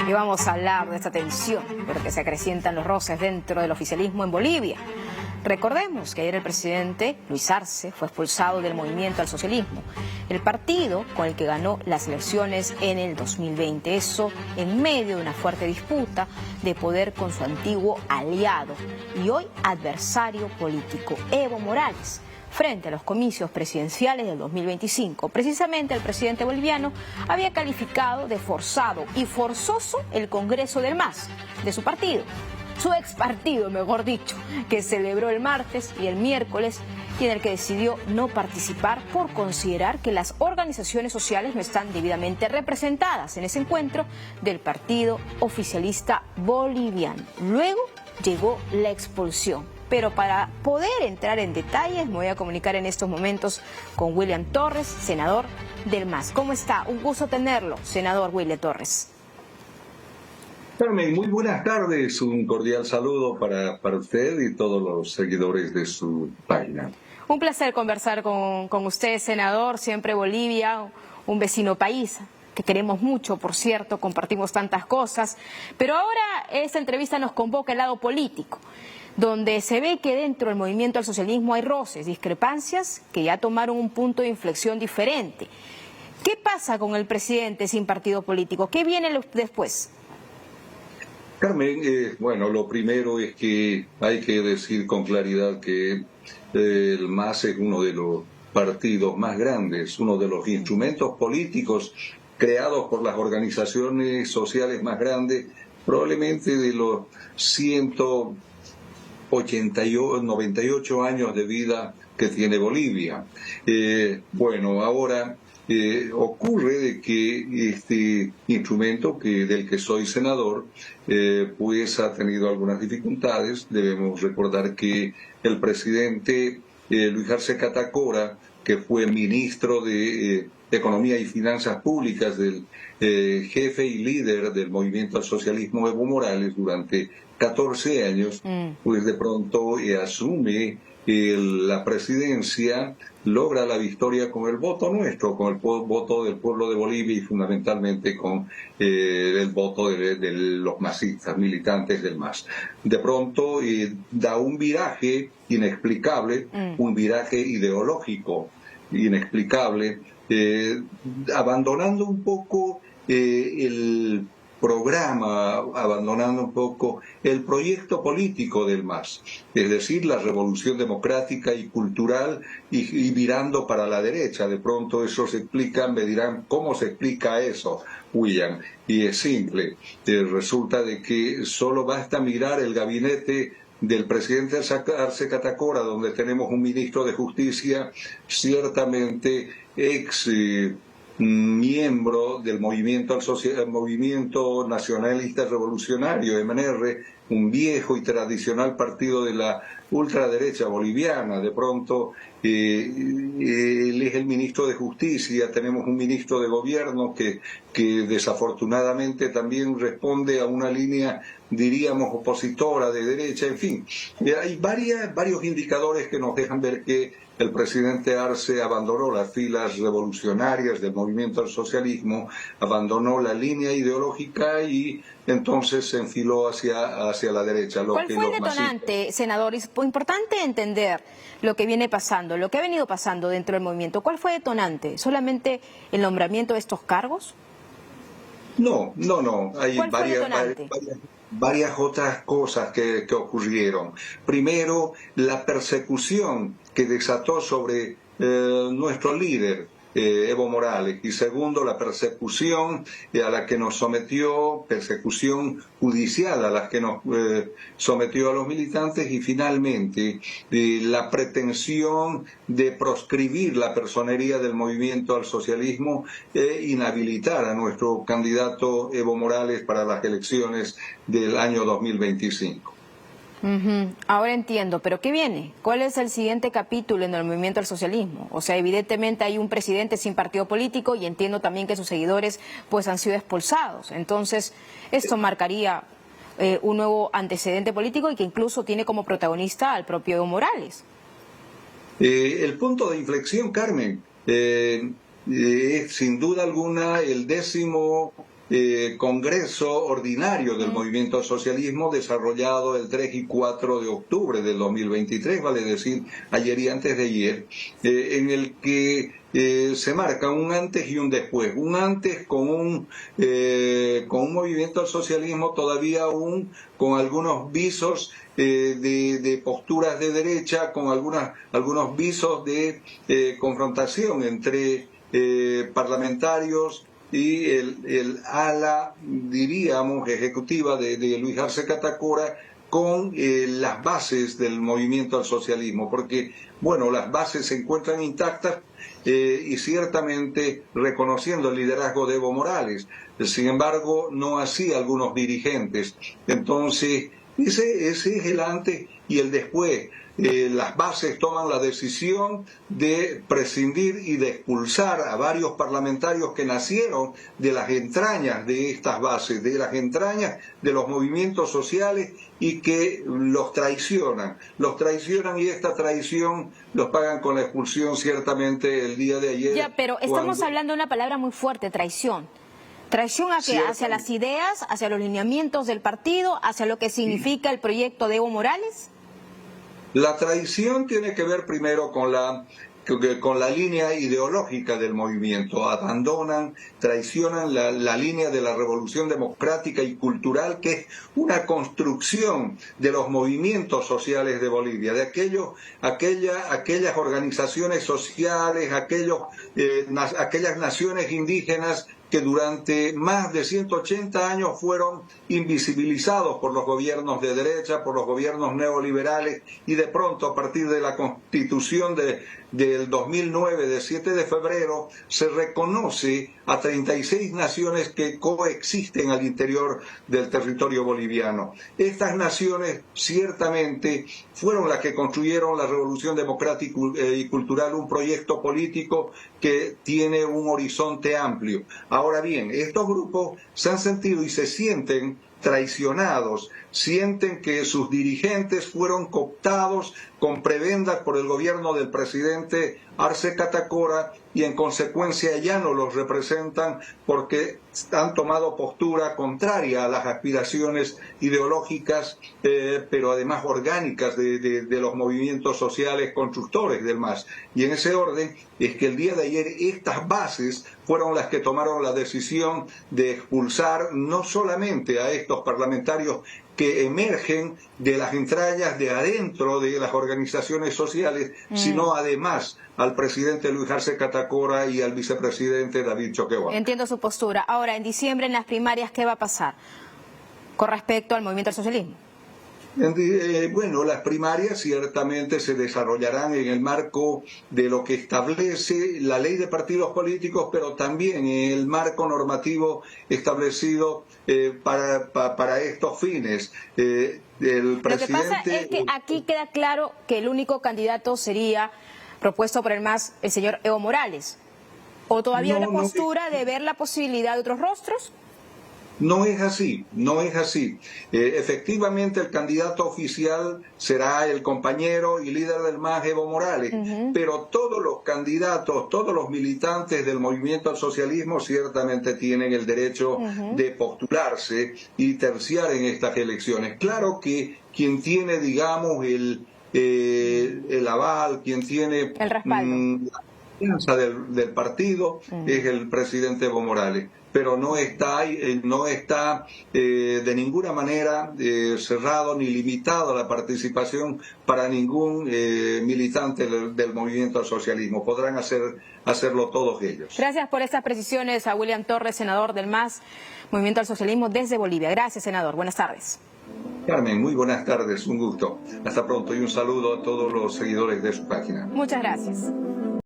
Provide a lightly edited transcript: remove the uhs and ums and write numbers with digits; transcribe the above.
Y vamos a hablar de esta tensión, porque se acrecientan los roces dentro del oficialismo en Bolivia. Recordemos que ayer el presidente Luis Arce fue expulsado del Movimiento al Socialismo, el partido con el que ganó las elecciones en el 2020. Eso en medio de una fuerte disputa de poder con su antiguo aliado y hoy adversario político, Evo Morales, frente a los comicios presidenciales del 2025. Precisamente el presidente boliviano había calificado de forzado y forzoso el Congreso del MAS, de su partido, su ex partido, mejor dicho, que celebró el martes y el miércoles y en el que decidió no participar por considerar que las organizaciones sociales no están debidamente representadas en ese encuentro del partido oficialista boliviano. Luego llegó la expulsión. Pero para poder entrar en detalles, me voy a comunicar en estos momentos con William Torres, senador del MAS. ¿Cómo está? Un gusto tenerlo, senador William Torres. Carmen, muy buenas tardes. Un cordial saludo para usted y todos los seguidores de su página. Un placer conversar con usted, senador. Siempre Bolivia, un vecino país que queremos mucho, por cierto, compartimos tantas cosas. Pero ahora esta entrevista nos convoca al lado político, donde se ve que dentro del movimiento al socialismo hay roces, discrepancias que ya tomaron un punto de inflexión diferente. ¿Qué pasa con el presidente sin partido político? ¿Qué viene después? Carmen, bueno, lo primero es que hay que decir con claridad que el MAS es uno de los partidos más grandes, uno de los instrumentos políticos creados por las organizaciones sociales más grandes, probablemente de los 98 años de vida que tiene Bolivia. Bueno, ahora ocurre de que este instrumento del que soy senador pues ha tenido algunas dificultades. Debemos recordar que el presidente Luis Arce Catacora, que fue ministro de Economía y Finanzas Públicas del jefe y líder del movimiento al socialismo Evo Morales durante 14 años, pues de pronto asume la presidencia, logra la victoria con el voto nuestro, con el voto del pueblo de Bolivia y fundamentalmente con el voto de los masistas, militantes del MAS. De pronto da un viraje inexplicable, un viraje ideológico inexplicable, abandonando un poco el programa, abandonando un poco el proyecto político del MAS, es decir, la revolución democrática y cultural y mirando para la derecha. De pronto eso se explica, me dirán, ¿cómo se explica eso, William? Y es simple, resulta de que solo basta mirar el gabinete del presidente Arce Catacora, donde tenemos un ministro de Justicia ciertamente ex miembro del movimiento nacionalista revolucionario, MNR, un viejo y tradicional partido de la ultraderecha boliviana. De pronto él es el ministro de Justicia, tenemos un ministro de Gobierno que desafortunadamente también responde a una línea, diríamos, opositora de derecha. En fin, hay varios indicadores que nos dejan ver que el presidente Arce abandonó las filas revolucionarias del movimiento al socialismo, abandonó la línea ideológica y entonces se enfiló hacia la derecha. ¿Cuál fue el detonante, senador? Es importante entender lo que viene pasando, lo que ha venido pasando dentro del movimiento. ¿Cuál fue el detonante? ¿Solamente el nombramiento de estos cargos? No. Hay varias otras cosas que ocurrieron. Primero, la persecución que desató sobre nuestro líder, Evo Morales. Y segundo, la persecución a la que nos sometió, persecución judicial a la que nos sometió a los militantes. Y finalmente, la pretensión de proscribir la personería del movimiento al socialismo e inhabilitar a nuestro candidato Evo Morales para las elecciones del año 2025. Ahora entiendo, pero ¿qué viene? ¿Cuál es el siguiente capítulo en el movimiento al socialismo? O sea, evidentemente hay un presidente sin partido político y entiendo también que sus seguidores pues han sido expulsados. Entonces, esto marcaría un nuevo antecedente político y que incluso tiene como protagonista al propio Evo Morales. El punto de inflexión, Carmen, es sin duda alguna el 10º Congreso Ordinario del Movimiento al Socialismo desarrollado el 3 y 4 de octubre del 2023, vale decir, ayer y antes de ayer, en el que se marca un antes y un después. Un antes con un movimiento al socialismo todavía aún con algunos visos de posturas de derecha, con algunos visos de confrontación entre parlamentarios y el ala, diríamos, ejecutiva de Luis Arce Catacora con las bases del movimiento al socialismo, porque, bueno, las bases se encuentran intactas y ciertamente reconociendo el liderazgo de Evo Morales. Sin embargo, no así algunos dirigentes. Entonces, ese es el antes y el después. Las bases toman la decisión de prescindir y de expulsar a varios parlamentarios que nacieron de las entrañas de estas bases, de las entrañas de los movimientos sociales y que los traicionan y esta traición los pagan con la expulsión ciertamente el día de ayer. Ya, pero estamos hablando de una palabra muy fuerte, traición. ¿Traición a qué? ¿Hacia las ideas, hacia los lineamientos del partido, hacia lo que significa el proyecto de Evo Morales? La traición tiene que ver primero con la línea ideológica del movimiento. Abandonan, traicionan la línea de la revolución democrática y cultural, que es una construcción de los movimientos sociales de Bolivia, de aquellas organizaciones sociales, aquellas naciones indígenas que durante más de 180 años fueron invisibilizados por los gobiernos de derecha, por los gobiernos neoliberales, y de pronto a partir de la Constitución del 2009, de 7 de febrero, se reconoce a 36 naciones que coexisten al interior del territorio boliviano. Estas naciones ciertamente fueron las que construyeron la revolución democrática y cultural, un proyecto político que tiene un horizonte amplio. Ahora bien, estos grupos se han sentido y se sienten traicionados, sienten que sus dirigentes fueron cooptados con prebendas por el gobierno del presidente Arce Catacora y en consecuencia ya no los representan porque han tomado postura contraria a las aspiraciones ideológicas, pero además orgánicas de los movimientos sociales constructores del MAS. Y en ese orden es que el día de ayer estas bases fueron las que tomaron la decisión de expulsar no solamente a estos parlamentarios que emergen de las entrañas de adentro de las organizaciones sociales, sino además al presidente Luis Arce Catacora y al vicepresidente David Choquehuanca. Entiendo su postura. Ahora, en diciembre, en las primarias, ¿qué va a pasar con respecto al movimiento al socialismo? Bueno, las primarias ciertamente se desarrollarán en el marco de lo que establece la ley de partidos políticos, pero también en el marco normativo establecido para estos fines. Lo que pasa es que aquí queda claro que el único candidato sería propuesto por el MAS, el señor Evo Morales. ¿O todavía hay una postura de ver la posibilidad de otros rostros? No es así, no es así. Efectivamente, el candidato oficial será el compañero y líder del MAS, Evo Morales, pero todos los candidatos, todos los militantes del movimiento al socialismo ciertamente tienen el derecho de postularse y terciar en estas elecciones. Claro que quien tiene, digamos, el aval, quien tiene el respaldo, la confianza del partido es el presidente Evo Morales. Pero no está de ninguna manera cerrado ni limitado la participación para ningún militante del movimiento al socialismo. Podrán hacerlo todos ellos. Gracias por estas precisiones a William Torres, senador del MAS, Movimiento al Socialismo desde Bolivia. Gracias, senador. Buenas tardes. Carmen, muy buenas tardes, un gusto. Hasta pronto y un saludo a todos los seguidores de su página. Muchas gracias.